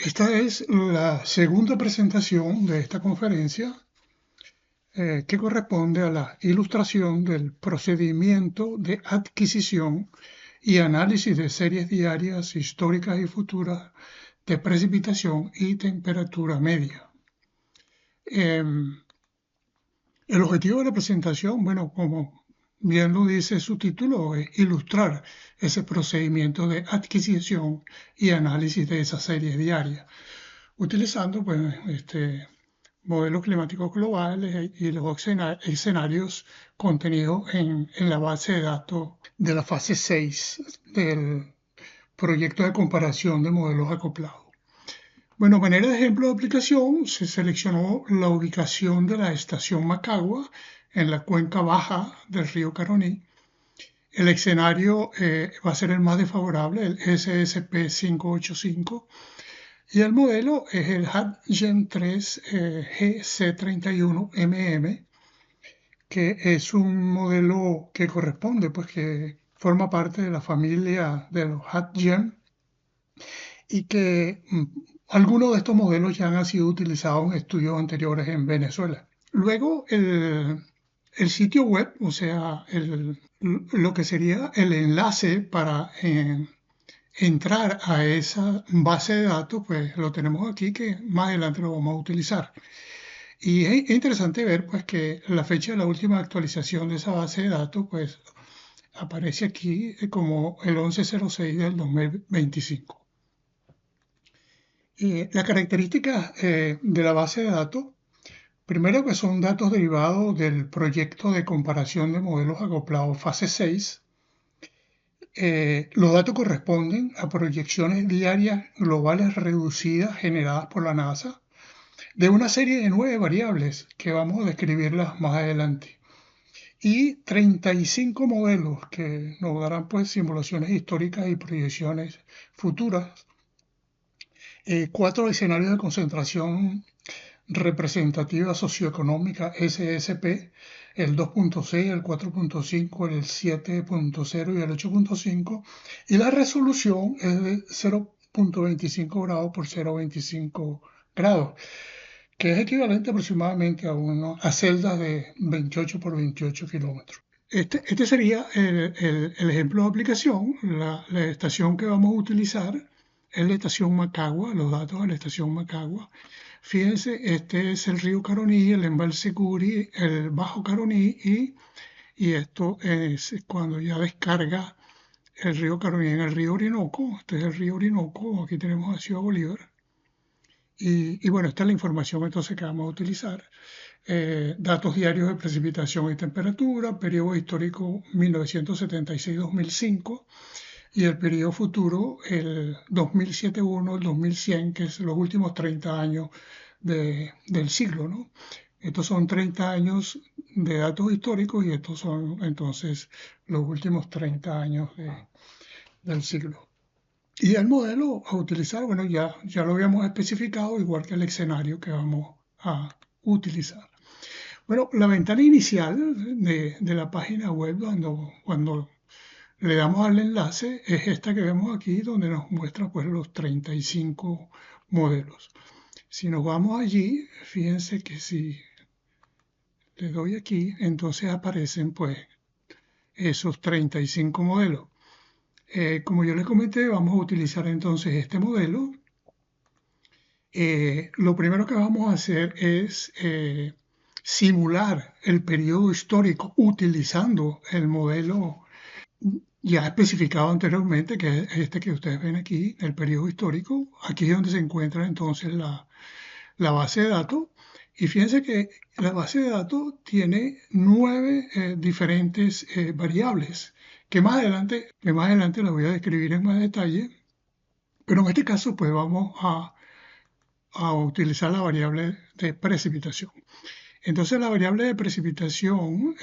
Esta es la segunda presentación de esta conferencia que corresponde a la ilustración del procedimiento de adquisición y análisis de series diarias históricas y futuras de precipitación y temperatura media. El objetivo de la presentación, bueno, como bien lo dice su título, es ilustrar ese procedimiento de adquisición y análisis de esas series diarias, utilizando pues, modelos climáticos globales y los escenarios contenidos en la base de datos de la fase 6 del proyecto de comparación de modelos acoplados. Bueno, manera de ejemplo de aplicación, se seleccionó la ubicación de la estación Macagua en la cuenca baja del río Caroní. El escenario va a ser el más desfavorable, el SSP 585, y el modelo es el HAT-GEM 3 GC31MM, que es un modelo que corresponde, pues que forma parte de la familia de los HAT-GEM y que algunos de estos modelos ya han sido utilizados en estudios anteriores en Venezuela. Luego, el sitio web, o sea, lo que sería el enlace para entrar a esa base de datos, pues lo tenemos aquí, que más adelante lo vamos a utilizar. Y es interesante ver pues que la fecha de la última actualización de esa base de datos pues aparece aquí como el 11/06 del 2025. La característica de la base de datos, primero que son datos derivados del proyecto de comparación de modelos acoplados fase 6. Los datos corresponden a proyecciones diarias globales reducidas generadas por la NASA de una serie de 9 variables que vamos a describirlas más adelante. Y 35 modelos que nos darán pues simulaciones históricas y proyecciones futuras. 4 escenarios de concentración representativa socioeconómica SSP, el 2.6, el 4.5, el 7.0 y el 8.5, y la resolución es de 0.25 grados por 0.25 grados, que es equivalente aproximadamente a celdas de 28 por 28 kilómetros. Este sería el ejemplo de aplicación. La estación que vamos a utilizar es la estación Macagua, los datos de la estación Macagua. Fíjense, este es el río Caroní, el embalse Curi, el Bajo Caroní y esto es cuando ya descarga el río Caroní en el río Orinoco. Este es el río Orinoco, aquí tenemos a Ciudad Bolívar. Y bueno, esta es la información entonces que vamos a utilizar. Datos diarios de precipitación y temperatura, periodo histórico 1976-2005 y el periodo futuro el 2007-1, el 2100, que es los últimos 30 años del siglo, ¿no? Estos son 30 años de datos históricos y estos son entonces los últimos 30 años del siglo. Y el modelo a utilizar, bueno, ya lo habíamos especificado, igual que el escenario que vamos a utilizar. Bueno, la ventana inicial de la página web, cuando le damos al enlace, es esta que vemos aquí, donde nos muestra pues, los 35 modelos. Si nos vamos allí, fíjense que si le doy aquí, entonces aparecen pues esos 35 modelos. Como yo les comenté, vamos a utilizar entonces este modelo. Lo primero que vamos a hacer es simular el periodo histórico utilizando el modelo ya especificado anteriormente, que es este que ustedes ven aquí, el periodo histórico. Aquí es donde se encuentra entonces la base de datos. Y fíjense que la base de datos tiene 9 diferentes variables que más adelante las voy a describir en más detalle. Pero en este caso, pues vamos a utilizar la variable de precipitación. Entonces, la variable de precipitación,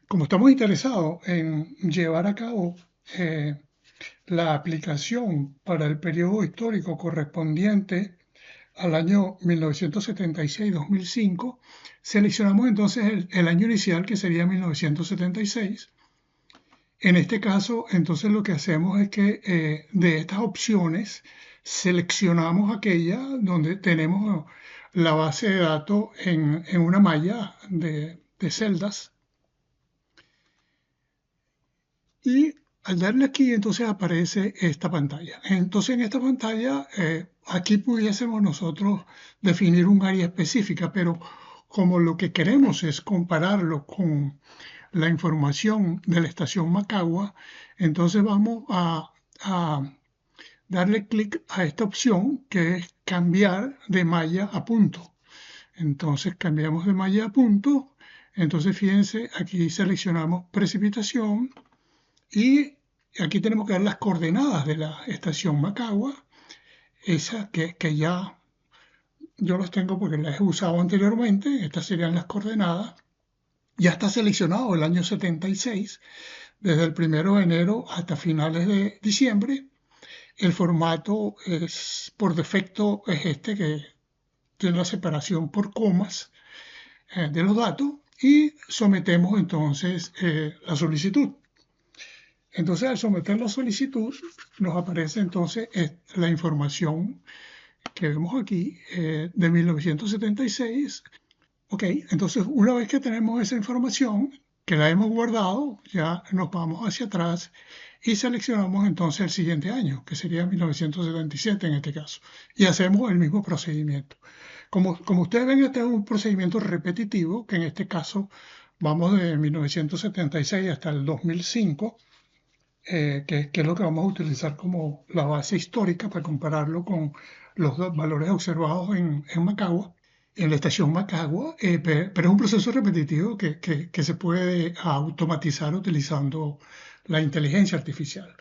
como estamos interesados en llevar a cabo la aplicación para el periodo histórico correspondiente al año 1976-2005, seleccionamos entonces el año inicial, que sería 1976. En este caso, entonces lo que hacemos es que de estas opciones seleccionamos aquella donde tenemos la base de datos en una malla de celdas y al darle aquí entonces aparece esta pantalla. Entonces en esta pantalla aquí pudiésemos nosotros definir un área específica, pero como lo que queremos es compararlo con la información de la estación Macagua, entonces vamos a darle clic a esta opción que es cambiar de malla a punto. Entonces cambiamos de malla a punto. Entonces fíjense, aquí seleccionamos precipitación y aquí tenemos que dar las coordenadas de la estación Macagua, esa que ya yo las tengo porque las he usado anteriormente. Estas serían las coordenadas. Ya está seleccionado el año 76, desde el 1 de enero hasta finales de diciembre. El formato es, por defecto es este, que tiene la separación por comas de los datos, y sometemos entonces la solicitud. Entonces, al someter la solicitud, nos aparece entonces la información que vemos aquí de 1976. Ok, entonces una vez que tenemos esa información, que la hemos guardado, ya nos vamos hacia atrás y seleccionamos entonces el siguiente año, que sería 1977 en este caso, y hacemos el mismo procedimiento. Como ustedes ven, este es un procedimiento repetitivo, que en este caso vamos de 1976 hasta el 2005, que es lo que vamos a utilizar como la base histórica para compararlo con los valores observados en Macagua, en la estación Macagua, pero es un proceso repetitivo que se puede automatizar utilizando la inteligencia artificial.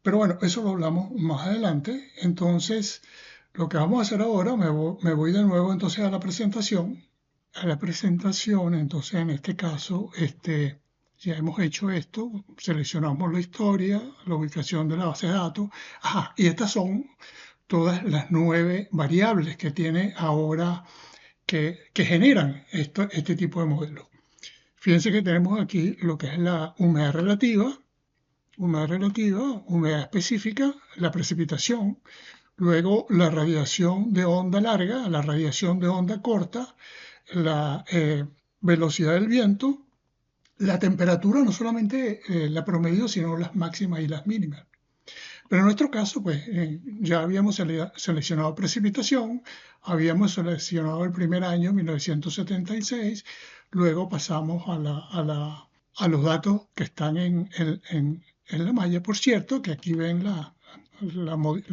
Pero bueno, eso lo hablamos más adelante. Entonces, lo que vamos a hacer ahora, me voy de nuevo entonces a la presentación. A la presentación, entonces en este caso, ya hemos hecho esto, seleccionamos la historia, la ubicación de la base de datos. Ajá, y estas son todas las 9 variables que tiene ahora que generan este tipo de modelos. Fíjense que tenemos aquí lo que es la humedad específica, la precipitación, luego la radiación de onda larga, la radiación de onda corta, la velocidad del viento, la temperatura, no solamente la promedio, sino las máximas y las mínimas. Pero en nuestro caso, pues ya habíamos seleccionado precipitación, habíamos seleccionado el primer año, 1976, luego pasamos a los datos que están en la malla. Por cierto, que aquí ven la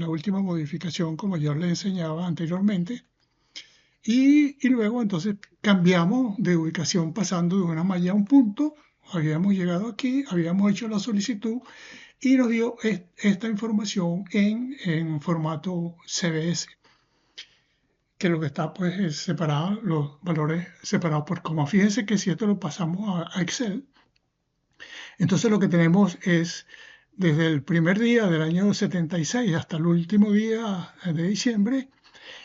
última modificación, como yo les enseñaba anteriormente. Y luego entonces cambiamos de ubicación pasando de una malla a un punto. Habíamos llegado aquí, habíamos hecho la solicitud y nos dio esta información en formato CBS, que lo que está pues es separado, los valores separados por coma. Fíjense que si esto lo pasamos a Excel, entonces lo que tenemos es desde el primer día del año 76 hasta el último día de diciembre,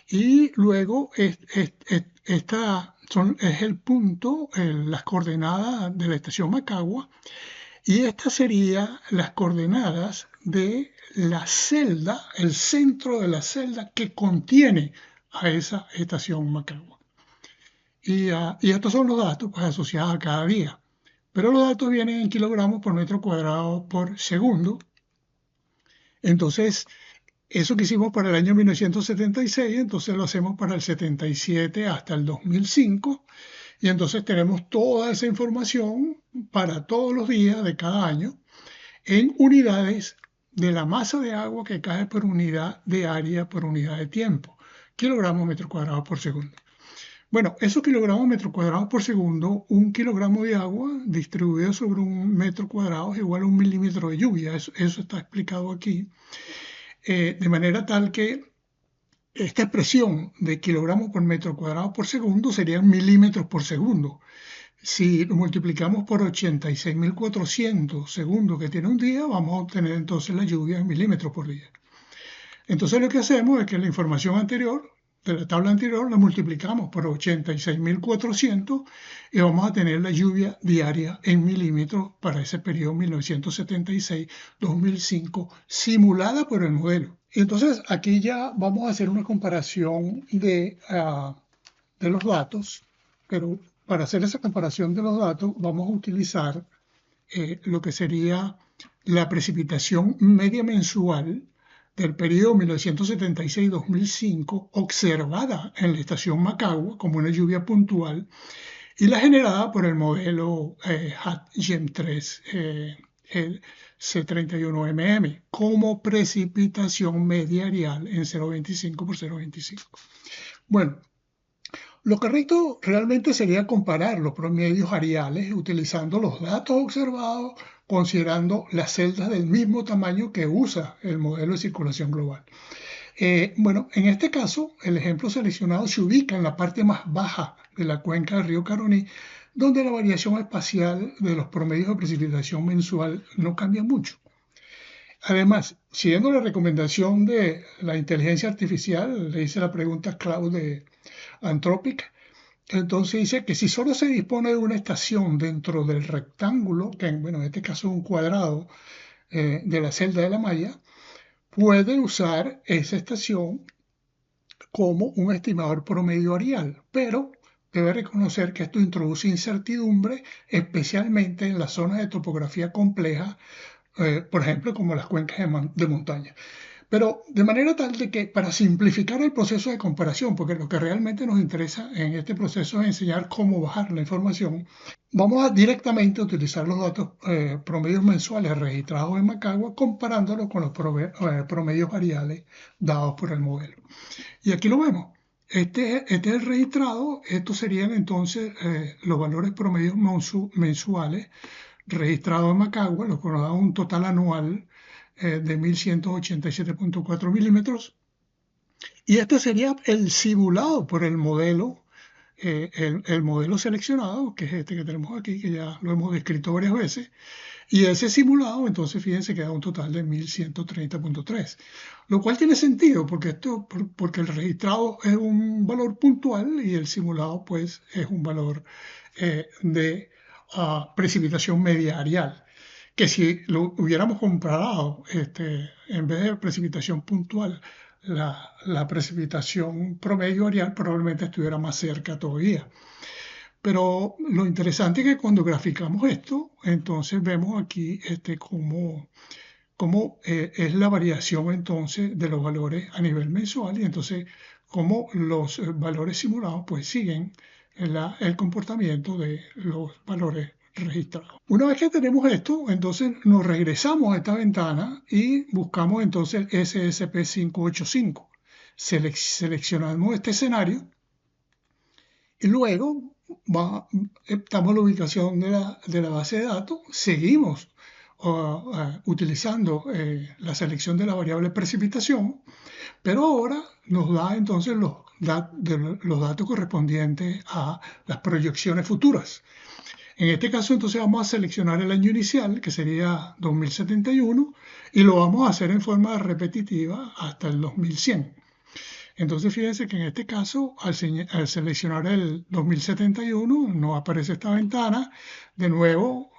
y luego es el punto, las coordenadas de la estación Macagua, y estas serían las coordenadas de la celda, el centro de la celda que contiene a esa estación Macagua. Y estos son los datos pues, asociados a cada día. Pero los datos vienen en kilogramos por metro cuadrado por segundo. Entonces, eso que hicimos para el año 1976, entonces lo hacemos para el 77 hasta el 2005. Y entonces tenemos toda esa información para todos los días de cada año en unidades de la masa de agua que cae por unidad de área por unidad de tiempo, kilogramos metro cuadrado por segundo. Bueno, esos kilogramos metro cuadrados por segundo, un kilogramo de agua distribuido sobre un metro cuadrado es igual a 1 milímetro de lluvia. Eso está explicado aquí. De manera tal que esta expresión de kilogramos por metro cuadrado por segundo serían milímetros por segundo. Si lo multiplicamos por 86.400 segundos que tiene un día, vamos a obtener entonces la lluvia en milímetros por día. Entonces lo que hacemos es que la información anterior de la tabla anterior, la multiplicamos por 86.400 y vamos a tener la lluvia diaria en milímetros para ese periodo 1976-2005 simulada por el modelo. Y entonces aquí ya vamos a hacer una comparación de los datos, pero para hacer esa comparación de los datos vamos a utilizar lo que sería la precipitación media mensual del periodo 1976-2005 observada en la estación Macagua como una lluvia puntual y la generada por el modelo HAT-GEM3 el C31MM como precipitación media diaria en 0.25 por 0.25. Bueno, lo correcto realmente sería comparar los promedios areales utilizando los datos observados, considerando las celdas del mismo tamaño que usa el modelo de circulación global. Bueno, en este caso, el ejemplo seleccionado se ubica en la parte más baja de la cuenca del río Caroní, donde la variación espacial de los promedios de precipitación mensual no cambia mucho. Además, siguiendo la recomendación de la inteligencia artificial, le hice la pregunta Cloud de Anthropic. Entonces dice que si solo se dispone de una estación dentro del rectángulo, que bueno, en este caso es un cuadrado de la celda de la malla, puede usar esa estación como un estimador promedio areal, pero debe reconocer que esto introduce incertidumbre, especialmente en las zonas de topografía compleja, por ejemplo, como las cuencas de montaña. Pero de manera tal de que para simplificar el proceso de comparación, porque lo que realmente nos interesa en este proceso es enseñar cómo bajar la información, vamos a directamente utilizar los datos promedios mensuales registrados en Macagua comparándolo con los promedios variables dados por el modelo. Y aquí lo vemos. Este es el registrado, estos serían entonces los valores promedios mensuales registrados en Macagua, lo que nos da un total anual de 1187.4 milímetros. Y este sería el simulado por el modelo, el modelo seleccionado, que es este que tenemos aquí, que ya lo hemos descrito varias veces. Y ese simulado, entonces fíjense que da un total de 1130.3, lo cual tiene sentido porque el registrado es un valor puntual y el simulado pues es un valor de precipitación media areal, que si lo hubiéramos comparado en vez de precipitación puntual, la precipitación promedio areal probablemente estuviera más cerca todavía. Pero lo interesante es que cuando graficamos esto, entonces vemos aquí cómo es la variación entonces de los valores a nivel mensual y entonces cómo los valores simulados pues siguen el comportamiento de los valores registrados. Una vez que tenemos esto, entonces nos regresamos a esta ventana y buscamos entonces el SSP585. Seleccionamos este escenario y luego damos la ubicación de la base de datos, seguimos utilizando la selección de la variable precipitación, pero ahora nos da entonces los datos correspondientes a las proyecciones futuras. En este caso entonces vamos a seleccionar el año inicial, que sería 2071, y lo vamos a hacer en forma repetitiva hasta el 2100. Entonces fíjense que en este caso, al seleccionar el 2071, no aparece esta ventana. De nuevo,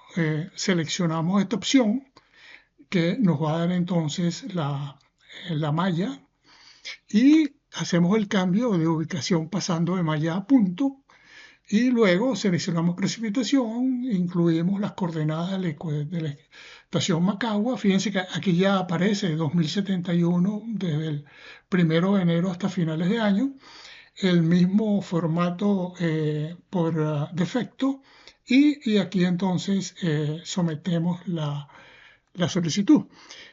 seleccionamos esta opción que nos va a dar entonces la malla y hacemos el cambio de ubicación pasando de malla a punto. Y luego seleccionamos precipitación, incluimos las coordenadas de la estación Macagua. Fíjense que aquí ya aparece 2071 desde el 1 de enero hasta finales de año, el mismo formato por defecto y aquí entonces sometemos la solicitud.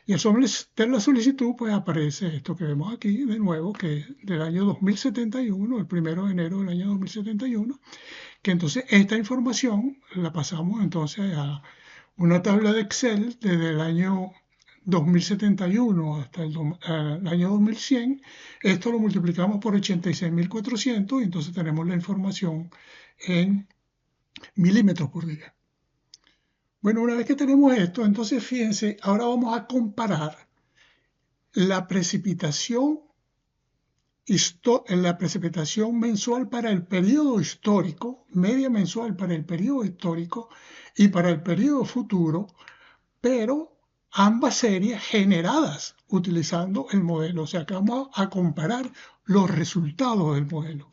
Y al someter la solicitud, pues aparece esto que vemos aquí de nuevo, que es del año 2071, el 1 de enero del año 2071, que entonces esta información la pasamos entonces a una tabla de Excel desde el año 2071 hasta el año 2100. Esto lo multiplicamos por 86.400 y entonces tenemos la información en milímetros por día. Bueno, una vez que tenemos esto, entonces fíjense, ahora vamos a comparar la precipitación la precipitación mensual para el periodo histórico, media mensual para el periodo histórico y para el periodo futuro, pero ambas series generadas utilizando el modelo. O sea que vamos a comparar los resultados del modelo.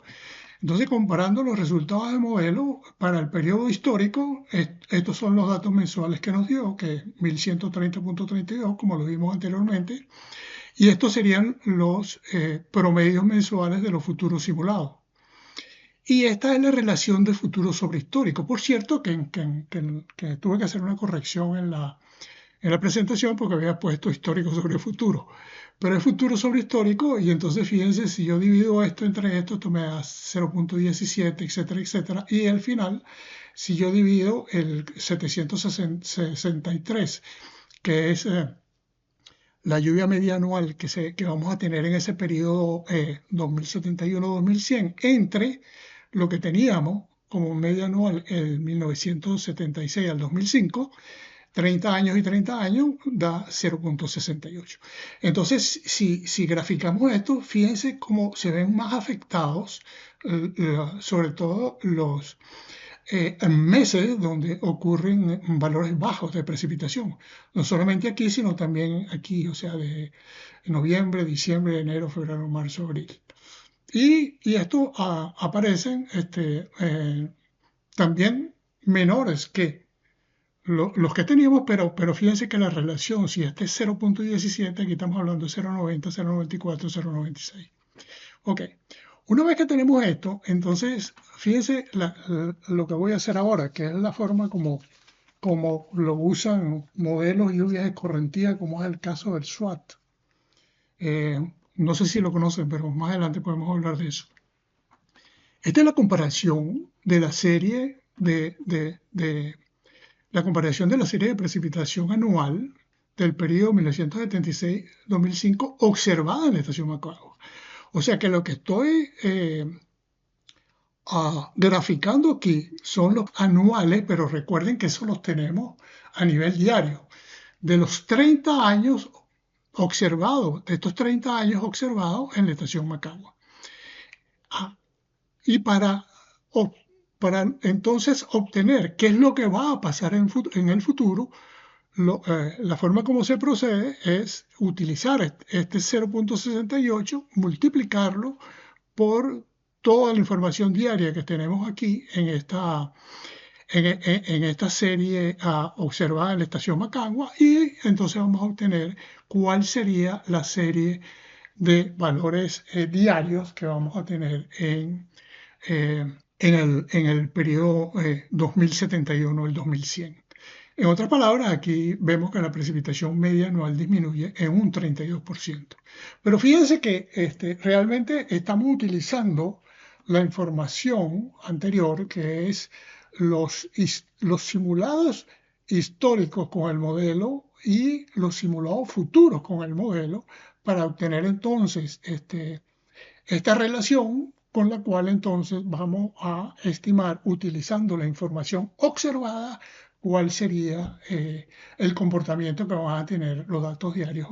Entonces, comparando los resultados del modelo para el periodo histórico, estos son los datos mensuales que nos dio, que es 1130.32, como lo vimos anteriormente, y estos serían los promedios mensuales de los futuros simulados. Y esta es la relación de futuro sobre histórico. Por cierto, que tuve que hacer una corrección en la presentación porque había puesto histórico sobre futuro. Pero es futuro sobre histórico y entonces fíjense, si yo divido esto entre esto, esto me da 0.17, etcétera, etcétera. Y al final, si yo divido el 763, que es la lluvia media anual que vamos a tener en ese periodo 2071-2100, entre lo que teníamos como media anual en 1976 al 2005, 30 años y 30 años da 0.68. Entonces, si graficamos esto, fíjense cómo se ven más afectados, sobre todo los meses donde ocurren valores bajos de precipitación. No solamente aquí, sino también aquí, o sea, de noviembre, diciembre, enero, febrero, marzo, abril. Y esto aparecen también menores que los que teníamos, pero fíjense que la relación, si este es 0.17, aquí estamos hablando de 0.90, 0.94, 0.96. Ok, una vez que tenemos esto, entonces fíjense lo que voy a hacer ahora, que es la forma como lo usan modelos lluvias escorrentía, como es el caso del SWAT. No sé si lo conocen, pero más adelante podemos hablar de eso. Esta es la comparación de la serie la comparación de la serie de precipitación anual del periodo 1976-2005 observada en la estación Macagua. O sea que lo que estoy graficando aquí son los anuales, pero recuerden que eso los tenemos a nivel diario. De los 30 años observados, de estos 30 años observados en la estación Macagua. Y para entonces obtener qué es lo que va a pasar en el futuro, la forma como se procede es utilizar este 0.68, multiplicarlo por toda la información diaria que tenemos aquí en esta serie observada en la estación Macagua, y entonces vamos a obtener cuál sería la serie de valores diarios que vamos a tener en el periodo 2071 al 2100. En otras palabras, aquí vemos que la precipitación media anual disminuye en un 32%. Pero fíjense que realmente estamos utilizando la información anterior, que es los simulados históricos con el modelo y los simulados futuros con el modelo, para obtener entonces esta relación, con la cual entonces vamos a estimar, utilizando la información observada, cuál sería el comportamiento que van a tener los datos diarios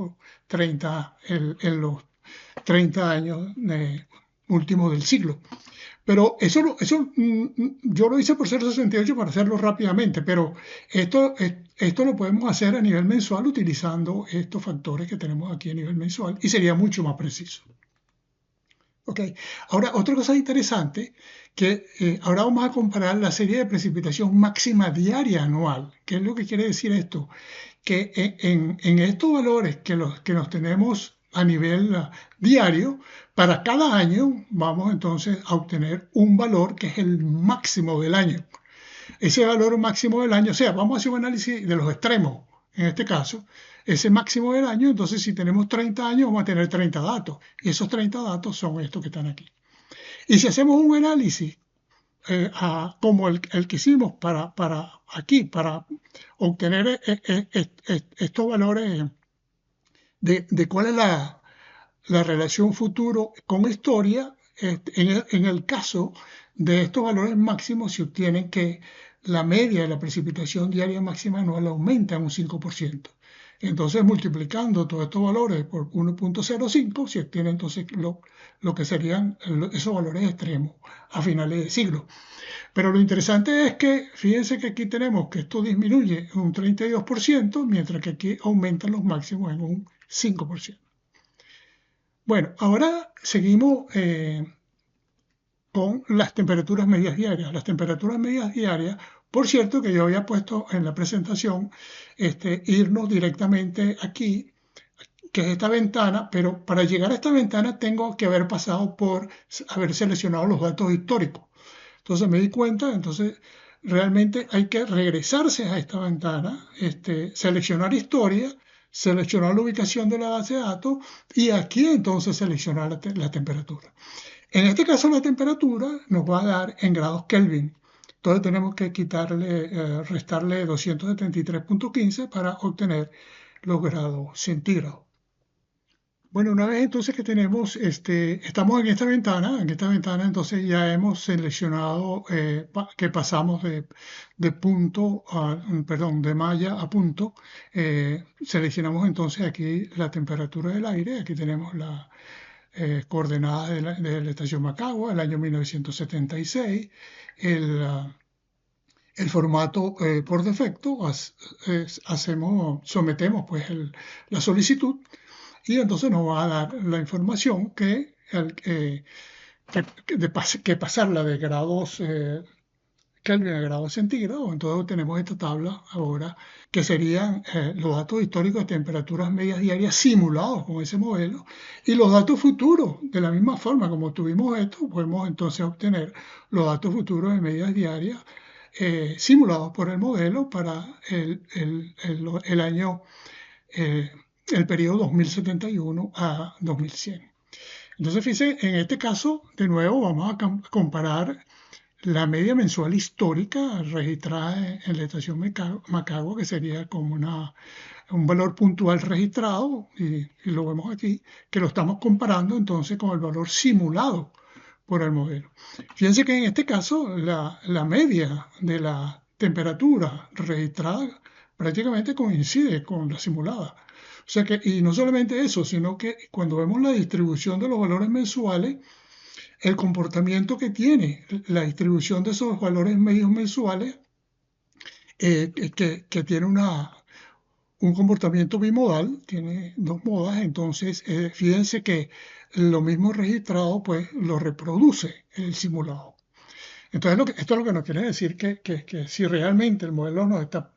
30, en los 30 años últimos del siglo. Pero eso yo lo hice por 0.68 para hacerlo rápidamente, pero esto lo podemos hacer a nivel mensual utilizando estos factores que tenemos aquí a nivel mensual, y sería mucho más preciso. Okay. Ahora, otra cosa interesante, que ahora vamos a comparar la serie de precipitación máxima diaria anual. ¿Qué es lo que quiere decir esto? Que en estos valores que nos tenemos a nivel diario, para cada año vamos entonces a obtener un valor que es el máximo del año. Ese valor máximo del año, o sea, vamos a hacer un análisis de los extremos, en este caso, ese máximo del año. Entonces, si tenemos 30 años, vamos a tener 30 datos, y esos 30 datos son estos que están aquí. Y si hacemos un análisis como el que hicimos para obtener estos valores de cuál es la relación futuro con historia, en el caso de estos valores máximos se obtiene que la media de la precipitación diaria máxima anual aumenta en un 5%. Entonces, multiplicando todos estos valores por 1.05, se obtiene entonces lo que serían esos valores extremos a finales de siglo. Pero lo interesante es que, fíjense que aquí tenemos que esto disminuye en un 32%, mientras que aquí aumentan los máximos en un 5%. Bueno, ahora seguimos con las temperaturas medias diarias. Las temperaturas medias diarias, por cierto, que yo había puesto en la presentación, irnos directamente aquí, que es esta ventana, pero para llegar a esta ventana tengo que haber pasado por haber seleccionado los datos históricos. Entonces me di cuenta, entonces realmente hay que regresarse a esta ventana, seleccionar historia, seleccionar la ubicación de la base de datos y aquí entonces seleccionar la temperatura. En este caso la temperatura nos va a dar en grados Kelvin. Entonces tenemos que restarle 273.15 para obtener los grados centígrados. Bueno, una vez entonces que tenemos, estamos en esta ventana entonces ya hemos seleccionado que pasamos de punto perdón, de malla a punto. Seleccionamos entonces aquí la temperatura del aire, aquí tenemos la coordenada de la estación Macagua, el año 1976, el formato por defecto, sometemos pues la solicitud y entonces nos va a dar la información que pasarla de grados Kelvin a grados centígrados. Entonces tenemos esta tabla ahora que serían los datos históricos de temperaturas medias diarias simulados con ese modelo y los datos futuros. De la misma forma como tuvimos esto, podemos entonces obtener los datos futuros de medias diarias simulados por el modelo para el año, el periodo 2071 a 2100. Entonces, fíjense, en este caso, de nuevo, vamos a comparar la media mensual histórica registrada en la estación Macagua, que sería como un valor puntual registrado, y lo vemos aquí, que lo estamos comparando entonces con el valor simulado por el modelo. Fíjense que en este caso la media de la temperatura registrada prácticamente coincide con la simulada. O sea que, y no solamente eso, sino que cuando vemos la distribución de los valores mensuales, el comportamiento que tiene la distribución de esos valores medios mensuales, que tiene un comportamiento bimodal, tiene dos modas, entonces fíjense que lo mismo registrado pues lo reproduce el simulado. Entonces esto es lo que nos quiere decir que si realmente el modelo nos está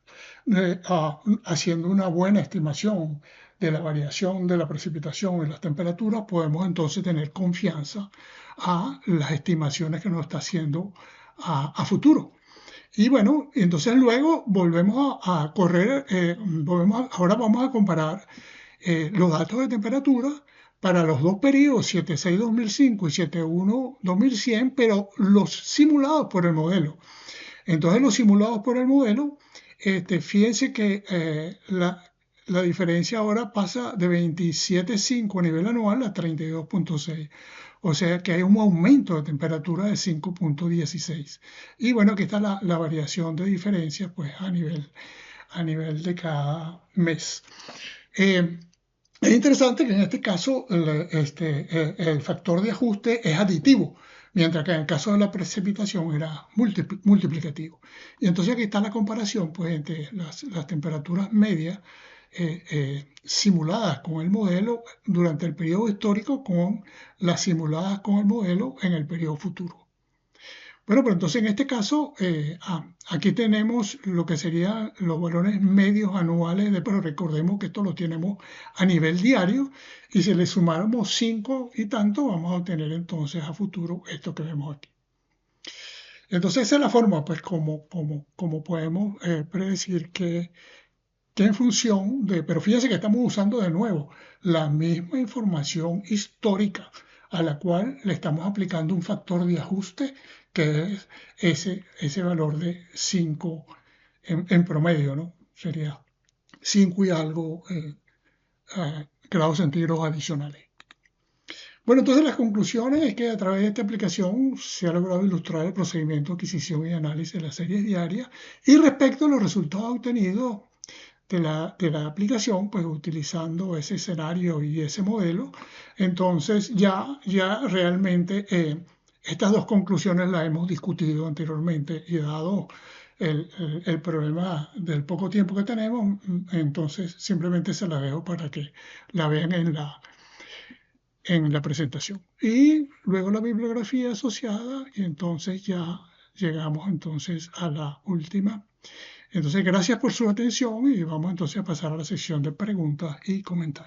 haciendo una buena estimación de la variación de la precipitación y las temperaturas, podemos entonces tener confianza a las estimaciones que nos está haciendo a futuro. Y bueno, entonces luego volvemos a correr, ahora vamos a comparar los datos de temperatura para los dos periodos, 76-2005 y 71-2100, pero los simulados por el modelo. Entonces los simulados por el modelo, fíjense que la diferencia ahora pasa de 27.5 a nivel anual a 32.6. O sea que hay un aumento de temperatura de 5.16. Y bueno, aquí está la variación de diferencia pues, a nivel de cada mes. Es interesante que en este caso el factor de ajuste es aditivo, mientras que en el caso de la precipitación era multiplicativo. Y entonces aquí está la comparación pues, entre las temperaturas medias simuladas con el modelo durante el periodo histórico con las simuladas con el modelo en el periodo futuro. Bueno, pero entonces en este caso, aquí tenemos lo que serían los valores medios anuales, pero recordemos que esto lo tenemos a nivel diario y si le sumáramos 5 y tanto, vamos a obtener entonces a futuro esto que vemos aquí. Entonces esa es la forma, pues, como podemos predecir que en función pero fíjense que estamos usando de nuevo la misma información histórica a la cual le estamos aplicando un factor de ajuste que es ese valor de 5 en promedio, ¿no? Sería 5 y algo grados centígrados adicionales. Bueno, entonces las conclusiones es que a través de esta aplicación se ha logrado ilustrar el procedimiento de adquisición y análisis de las series diarias y respecto a los resultados obtenidos de la aplicación, pues utilizando ese escenario y ese modelo. Entonces ya realmente estas dos conclusiones las hemos discutido anteriormente y dado el problema del poco tiempo que tenemos, entonces simplemente se la dejo para que la vean en la presentación. Y luego la bibliografía asociada y entonces ya llegamos entonces a la última. Entonces, gracias por su atención y vamos entonces a pasar a la sección de preguntas y comentarios.